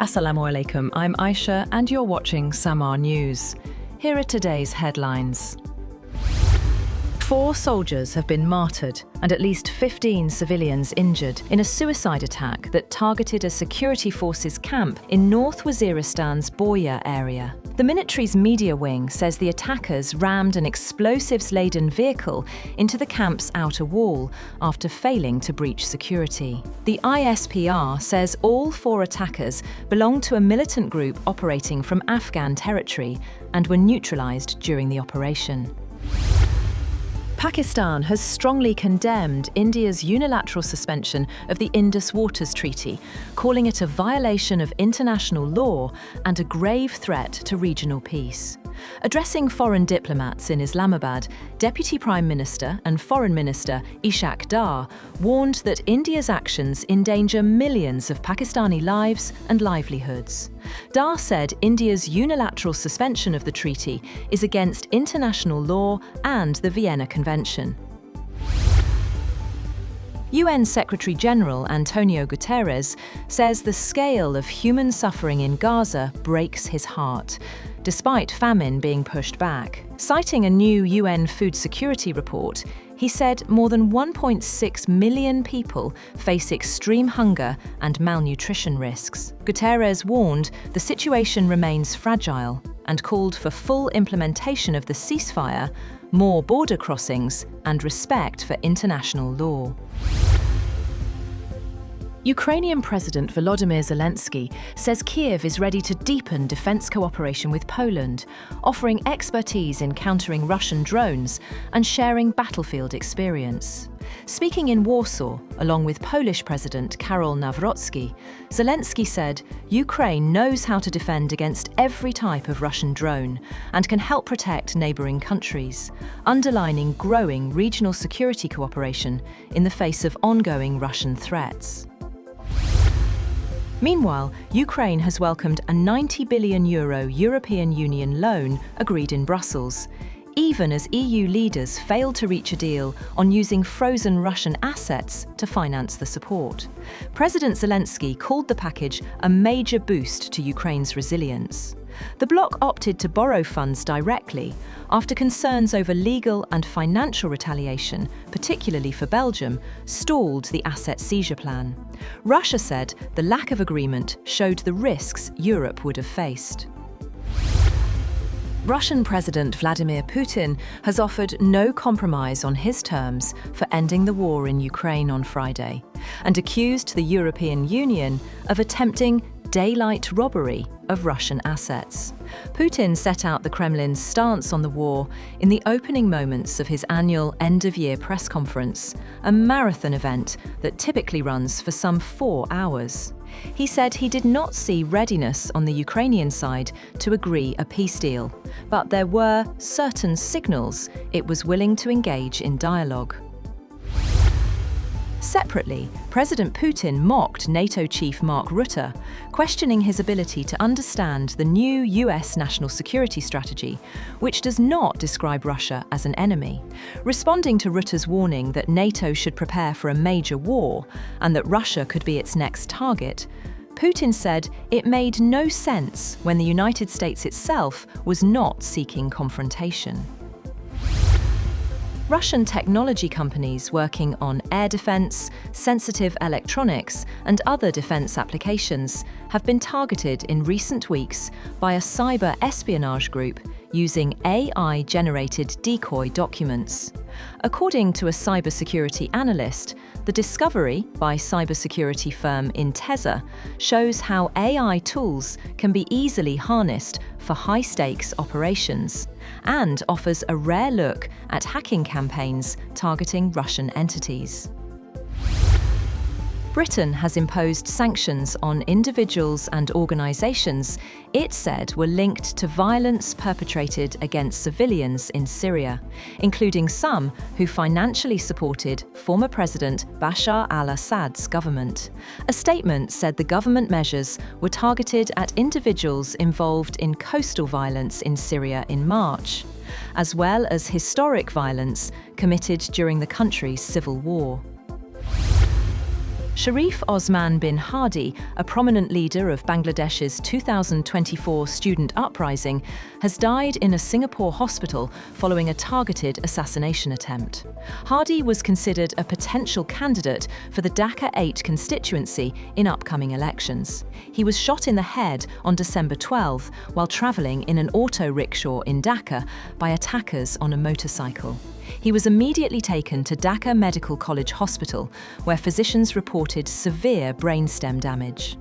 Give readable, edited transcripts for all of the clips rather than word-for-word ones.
Assalamu alaikum, I'm Aisha and you're watching Samaa News. Here are today's headlines. 4 soldiers have been martyred and at least 15 civilians injured in a suicide attack that targeted a security forces camp in North Waziristan's Boya area. The military's media wing says the attackers rammed an explosives-laden vehicle into the camp's outer wall after failing to breach security. The ISPR says all 4 attackers belonged to a militant group operating from Afghan territory and were neutralized during the operation. Pakistan has strongly condemned India's unilateral suspension of the Indus Waters Treaty, calling it a violation of international law and a grave threat to regional peace. Addressing foreign diplomats in Islamabad, Deputy Prime Minister and Foreign Minister Ishaq Dar warned that India's actions endanger millions of Pakistani lives and livelihoods. Dar said India's unilateral suspension of the treaty is against international law and the Vienna Convention. UN Secretary-General Antonio Guterres says the scale of human suffering in Gaza breaks his heart, despite famine being pushed back. Citing a new UN food security report, he said more than 1.6 million people face extreme hunger and malnutrition risks. Guterres warned the situation remains fragile and called for full implementation of the ceasefire, more border crossings, and respect for international law. Ukrainian President Volodymyr Zelensky says Kyiv is ready to deepen defence cooperation with Poland, offering expertise in countering Russian drones and sharing battlefield experience. Speaking in Warsaw, along with Polish President Karol Nawrocki, Zelensky said Ukraine knows how to defend against every type of Russian drone and can help protect neighbouring countries, underlining growing regional security cooperation in the face of ongoing Russian threats. Meanwhile, Ukraine has welcomed a €90 billion European Union loan agreed in Brussels, even as EU leaders failed to reach a deal on using frozen Russian assets to finance the support. President Zelensky called the package a major boost to Ukraine's resilience. The bloc opted to borrow funds directly after concerns over legal and financial retaliation, particularly for Belgium, stalled the asset seizure plan. Russia said the lack of agreement showed the risks Europe would have faced. Russian President Vladimir Putin has offered no compromise on his terms for ending the war in Ukraine on Friday, and accused the European Union of attempting daylight robbery of Russian assets. Putin set out the Kremlin's stance on the war in the opening moments of his annual end-of-year press conference, a marathon event that typically runs for some 4 hours. He said he did not see readiness on the Ukrainian side to agree a peace deal, but there were certain signals it was willing to engage in dialogue. Separately, President Putin mocked NATO chief Mark Rutte, questioning his ability to understand the new US national security strategy, which does not describe Russia as an enemy. Responding to Rutte's warning that NATO should prepare for a major war and that Russia could be its next target, Putin said it made no sense when the United States itself was not seeking confrontation. Russian technology companies working on air defense, sensitive electronics, and other defense applications have been targeted in recent weeks by a cyber espionage group using AI-generated decoy documents. According to a cybersecurity analyst, the discovery by cybersecurity firm Intesa shows how AI tools can be easily harnessed for high-stakes operations, and offers a rare look at hacking campaigns targeting Russian entities. Britain has imposed sanctions on individuals and organisations it said were linked to violence perpetrated against civilians in Syria, including some who financially supported former President Bashar al-Assad's government. A statement said the government measures were targeted at individuals involved in coastal violence in Syria in March, as well as historic violence committed during the country's civil war. Sharif Osman bin Hadi, a prominent leader of Bangladesh's 2024 student uprising, has died in a Singapore hospital following a targeted assassination attempt. Hadi was considered a potential candidate for the Dhaka 8 constituency in upcoming elections. He was shot in the head on December 12 while travelling in an auto rickshaw in Dhaka by attackers on a motorcycle. He was immediately taken to Dhaka Medical College Hospital, where physicians reported severe brainstem damage.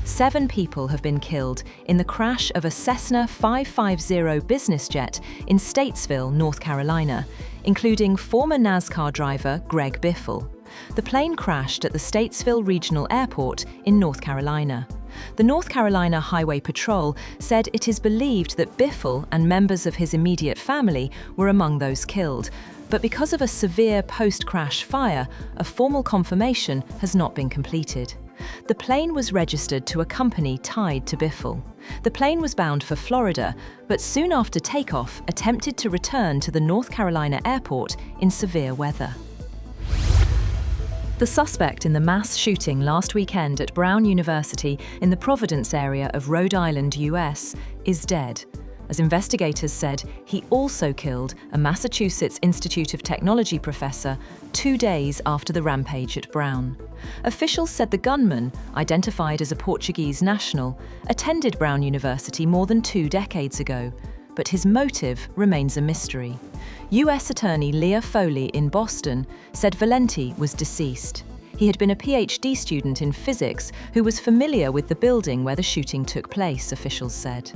7 people have been killed in the crash of a Cessna 550 business jet in Statesville, North Carolina, including former NASCAR driver Greg Biffle. The plane crashed at the Statesville Regional Airport in North Carolina. The North Carolina Highway Patrol said it is believed that Biffle and members of his immediate family were among those killed, but because of a severe post-crash fire, a formal confirmation has not been completed. The plane was registered to a company tied to Biffle. The plane was bound for Florida, but soon after takeoff attempted to return to the North Carolina airport in severe weather. The suspect in the mass shooting last weekend at Brown University in the Providence area of Rhode Island, US, is dead. As investigators said, he also killed a Massachusetts Institute of Technology professor 2 days after the rampage at Brown. Officials said the gunman, identified as a Portuguese national, attended Brown University more than 2 decades ago, but his motive remains a mystery. US Attorney Leah Foley in Boston said Valenti was deceased. He had been a PhD student in physics who was familiar with the building where the shooting took place, officials said.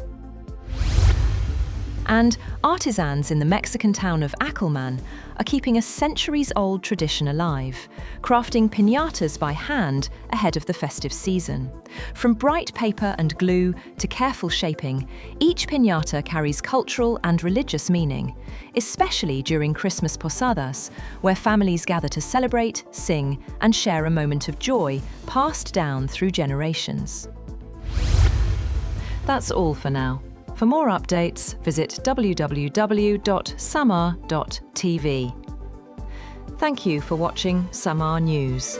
And artisans in the Mexican town of Acalman are keeping a centuries-old tradition alive, crafting piñatas by hand ahead of the festive season. From bright paper and glue to careful shaping, each piñata carries cultural and religious meaning, especially during Christmas posadas, where families gather to celebrate, sing, and share a moment of joy passed down through generations. That's all for now. For more updates, visit www.samaa.tv. Thank you for watching Samaa News.